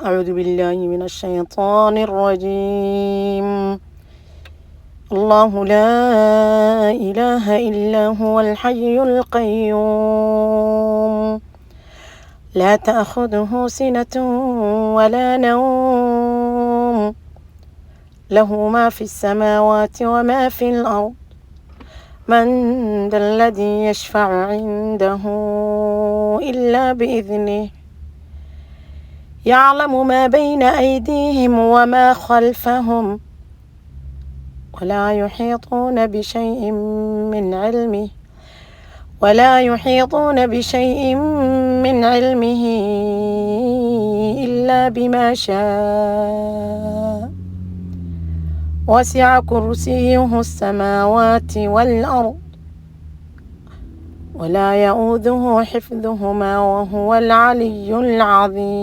أعوذ بالله من الشيطان الرجيم. الله لا إله إلا هو الحي القيوم لا تأخذه سنة ولا نوم له ما في السماوات وما في الأرض من ذا الذي يشفع عنده إلا بإذنه يعلم ما بين أيديهم وما خلفهم ولا يحيطون بشيء من علمه إلا بما شاء وسع كرسيه السماوات والأرض ولا يؤوده حفظهما وهو العلي العظيم.